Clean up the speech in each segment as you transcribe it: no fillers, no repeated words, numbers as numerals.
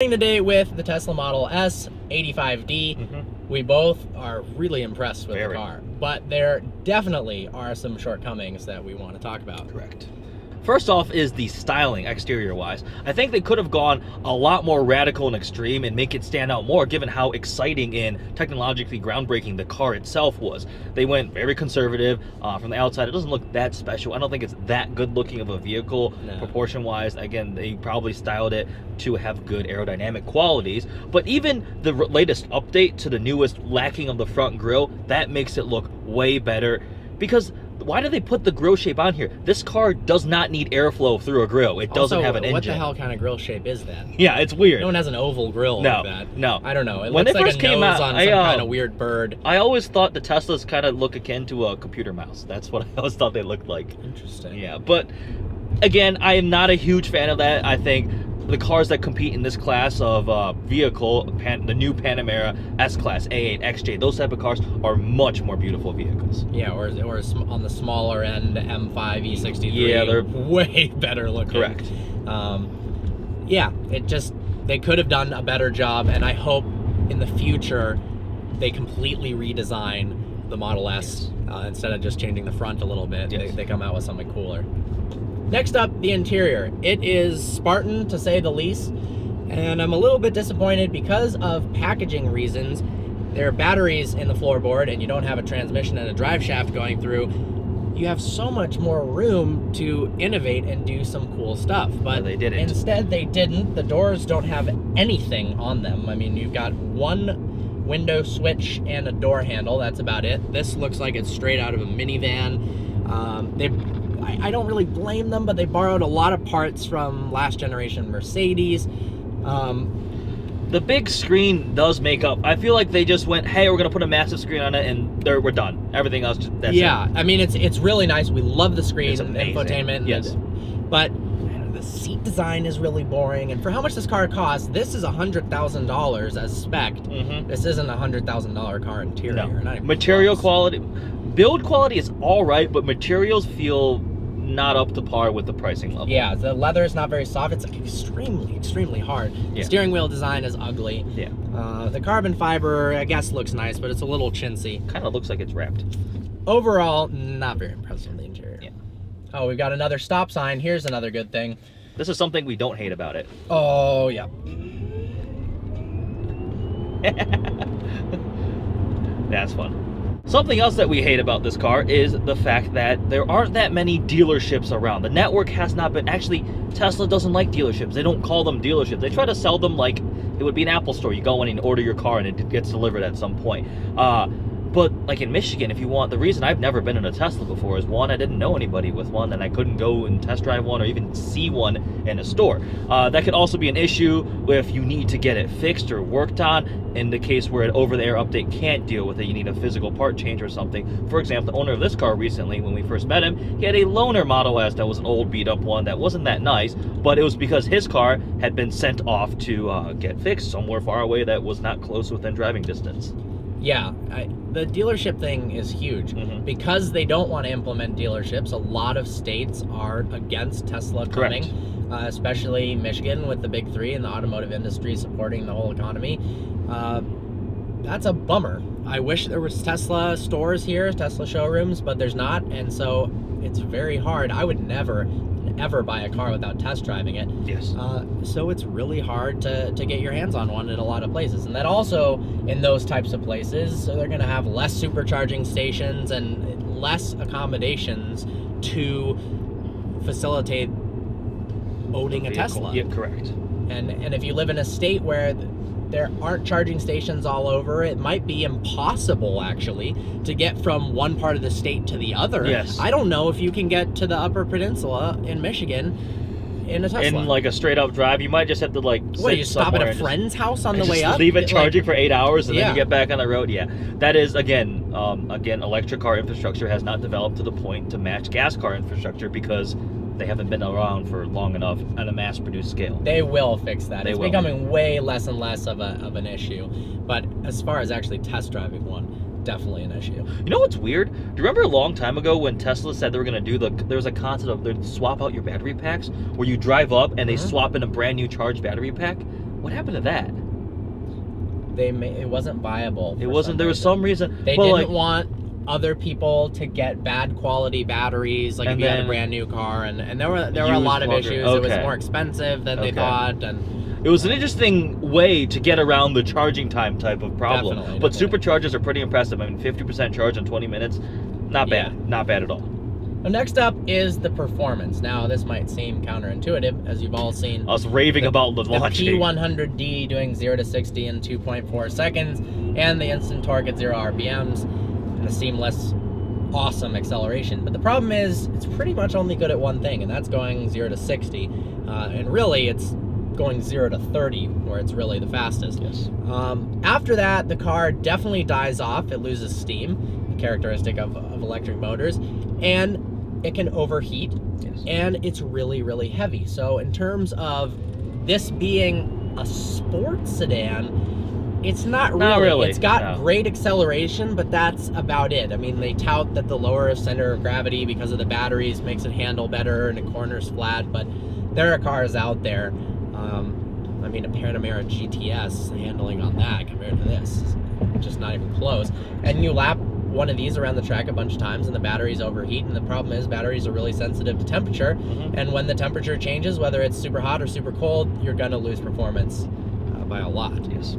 Today with the Tesla Model S 85D. We both are really impressed with the car, but there definitely are some shortcomings that we want to talk about. Correct. First off is the styling, exterior-wise. I think they could have gone a lot more radical and extreme and make it stand out more, given how exciting and technologically groundbreaking the car itself was. They went very conservative. From the outside, it doesn't look that special. I don't think it's that good-looking of a vehicle, proportion-wise. Again, they probably styled it to have good aerodynamic qualities. But even the latest update to the newest lacking of the front grille, that makes it look way better. Because why do they put the grille shape on here? This car does not need airflow through a grille. It doesn't have an engine. What the hell kind of grille shape is that? Yeah, it's weird. No one has an oval grille like that. No. I don't know. It when looks it like first a came nose out, on some kind of weird bird. I always thought the Teslas kind of look akin to a computer mouse. That's what I always thought they looked like. Interesting. Yeah, but again, I am not a huge fan of that. I think the cars that compete in this class of vehicle, the new Panamera S-Class, A8, XJ, those type of cars are much more beautiful vehicles. Yeah, or on the smaller end, M5, E63. Yeah, they're way better looking. Correct. Yeah, they could have done a better job, and I hope in the future they completely redesign the Model S instead of just changing the front a little bit. Yes. They come out with something cooler. Next up, the interior. It is Spartan, to say the least, and I'm a little bit disappointed because of packaging reasons. There are batteries in the floorboard, and you don't have a transmission and a drive shaft going through. You have so much more room to innovate and do some cool stuff, but they didn't. Instead, they didn't. The doors don't have anything on them. I mean, you've got one window switch and a door handle. That's about it. This looks like it's straight out of a minivan. I don't really blame them, but they borrowed a lot of parts from last generation Mercedes. The big screen does make up. I feel like they just went, hey, we're gonna put a massive screen on it, and we're done. Everything else, that's it. I mean, it's really nice. We love the screen and infotainment. Yes. But the seat design is really boring, and for how much this car costs, this is $100,000 as spec. This isn't a $100,000 car interior. No. Not even Material close. quality, build quality is all right, but materials feel not up to par with the pricing level. Yeah, the leather is not very soft. It's like extremely hard. The steering wheel design is ugly. Yeah. The carbon fiber, I guess, looks nice, but it's a little chintzy. Kind of looks like it's wrapped. Overall, not very impressed with the interior. Yeah. Oh, we've got another stop sign. Here's another good thing. This is something we don't hate about it. Oh, yeah. That's fun. Something else that we hate about this car is the fact that there aren't that many dealerships around. The network has not been... Actually, Tesla doesn't like dealerships. They don't call them dealerships. They try to sell them like it would be an Apple store. You go in and order your car and it gets delivered at some point. But like in Michigan, if you want, the reason I've never been in a Tesla before is, one, I didn't know anybody with one, and I couldn't go and test drive one or even see one in a store. That could also be an issue if you need to get it fixed or worked on. In the case where an over-the-air update can't deal with it, you need a physical part change or something. For example, the owner of this car recently, when we first met him, he had a loaner Model S that was an old beat-up one that wasn't that nice, but it was because his car had been sent off to get fixed somewhere far away that was not close within driving distance. Yeah, the dealership thing is huge. Because they don't want to implement dealerships, a lot of states are against Tesla coming, especially Michigan with the big three and the automotive industry supporting the whole economy. That's a bummer. I wish there was Tesla stores here, Tesla showrooms, but there's not, and so it's very hard. I would never ever buy a car without test driving it. Yes. So it's really hard to get your hands on one in a lot of places. And that also, in those types of places, so they're going to have less supercharging stations and less accommodations to facilitate owning a Tesla. Yeah, correct. And if you live in a state where there aren't charging stations all over, it might be impossible, actually, to get from one part of the state to the other. Yes. I don't know if you can get to the Upper Peninsula in Michigan in a Tesla. In like a straight up drive, you might just have to like you stop at a friend's house on the way up? Leave it charging for 8 hours and then Yeah. you get back on the road. Yeah, that is again, electric car infrastructure has not developed to the point to match gas car infrastructure because they haven't been around for long enough on a mass-produced scale. They will fix that. It's becoming way less and less of an issue. But as far as actually test driving one, definitely an issue. You know what's weird? Do you remember a long time ago when Tesla said they were going to do there was a concept of they'd swap out your battery packs where you drive up and they swap in a brand new charged battery pack? What happened to that? It wasn't viable. It wasn't. There was some reason they didn't want other people to get bad quality batteries, like if you had a brand new car, and there were a lot of issues. Okay. It was more expensive than they thought, and it was an interesting way to get around the charging time type of problem. Definitely. But superchargers are pretty impressive. I mean, 50% charge in 20 minutes, not bad. Not bad at all. Well, next up is the performance. Now, this might seem counterintuitive, as you've all seen. I was raving about the launching. The P100D doing 0 to 60 in 2.4 seconds, and the instant torque at 0 RPMs, and the seamless, awesome acceleration. But the problem is, it's pretty much only good at one thing, and that's going 0 to 60. And really, it's going 0 to 30, where it's really the fastest. Yes. After that, the car definitely dies off. It loses steam, a characteristic of electric motors, and it can overheat, and it's really, really heavy. So in terms of this being a sports sedan, it's not really. It's got great acceleration, but that's about it. I mean, they tout that the lower center of gravity because of the batteries makes it handle better and it corners flat, but there are cars out there. I mean, a Panamera GTS handling on that compared to this, just not even close. And you lap one of these around the track a bunch of times and the batteries overheat, and the problem is batteries are really sensitive to temperature, and when the temperature changes, whether it's super hot or super cold, you're gonna lose performance by a lot. Yes.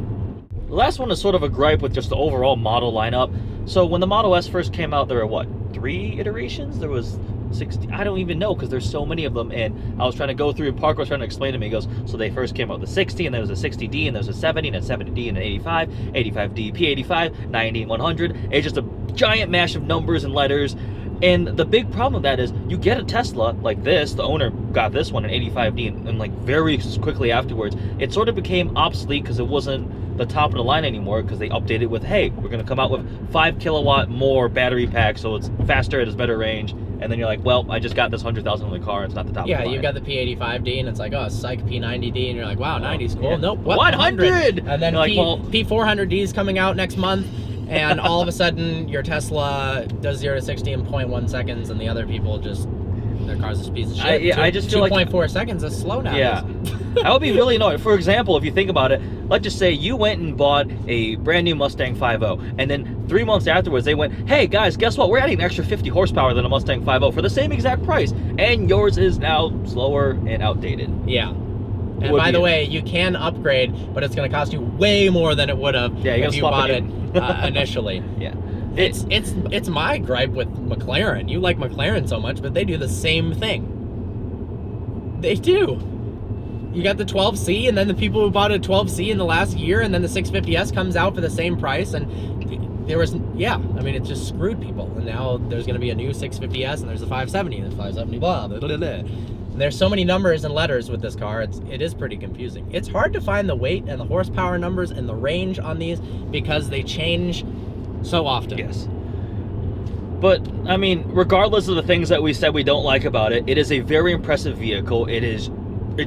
The last one is sort of a gripe with just the overall model lineup. So when the Model S first came out, there were what, 3 iterations? There was 60, I don't even know, because there's so many of them, and I was trying to go through, and Parker was trying to explain to me, he goes, so they first came out with the 60, and there was a 60D, and there was a 70, and a 70D, and an 85, 85D, P85, 90, 100. It's just a giant mash of numbers and letters. And the big problem with that is you get a Tesla like this, the owner got this one, an 85D, and like very quickly afterwards, it sort of became obsolete because it wasn't the top of the line anymore, because they updated with, hey, we're going to come out with 5 kilowatt more battery pack, so it's faster, it has better range. And then you're like, well, I just got this $100,000 car, it's not the top of the line. Yeah, you got the P85D, and it's like, oh, psych, P90D, and you're like, wow, 90's cool. Yeah. Nope, what? 100! And then like, P400D is coming out next month, and all of a sudden, your Tesla does 0 to 60 in 0.1 seconds, and the other people just, their car's a piece of shit. I just feel like 2.4 seconds is slow now. Yeah. I would be really annoyed. For example, if you think about it, let's just say you went and bought a brand new Mustang 5.0, and then 3 months afterwards they went, hey guys, guess what? We're adding an extra 50 horsepower than a Mustang 5.0 for the same exact price, and yours is now slower and outdated. Yeah. And by the way, you can upgrade, but it's going to cost you way more than it would have if you bought it initially. Yeah. It's my gripe with McLaren. You like McLaren so much, but they do the same thing. They do. You got the 12C, and then the people who bought a 12C in the last year, and then the 650S comes out for the same price, and there was, I mean, it just screwed people. And now there's going to be a new 650S, and there's a 570, and there's 570, blah, blah, blah, blah. And there's so many numbers and letters with this car, it is pretty confusing. It's hard to find the weight and the horsepower numbers and the range on these because they change so often. Yes. But, I mean, regardless of the things that we said we don't like about it, it is a very impressive vehicle. It's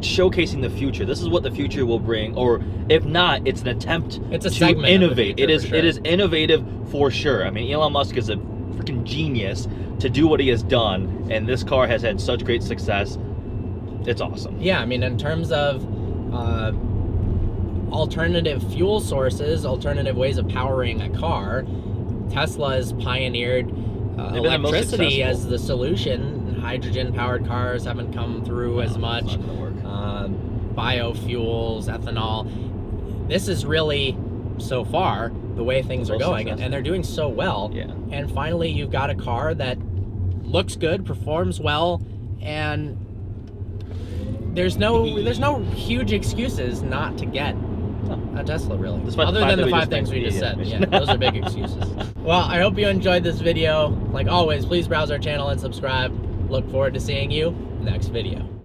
showcasing the future. This is what the future will bring, or if not, it's an attempt to innovate. It is innovative for sure. I mean, Elon Musk is a freaking genius to do what he has done, and this car has had such great success. It's awesome. Yeah, I mean, in terms of alternative fuel sources, alternative ways of powering a car, Tesla has pioneered electricity as the solution. Hydrogen-powered cars haven't come through as much. Biofuels, ethanol. This is really, so far, the way things are going, and they're doing so well. Yeah. And finally, you've got a car that looks good, performs well, and there's no huge excuses not to get a Tesla, really. Other than the 5 things we just said. Yeah, those are big excuses. Well, I hope you enjoyed this video. Like always, please browse our channel and subscribe. Look forward to seeing you next video.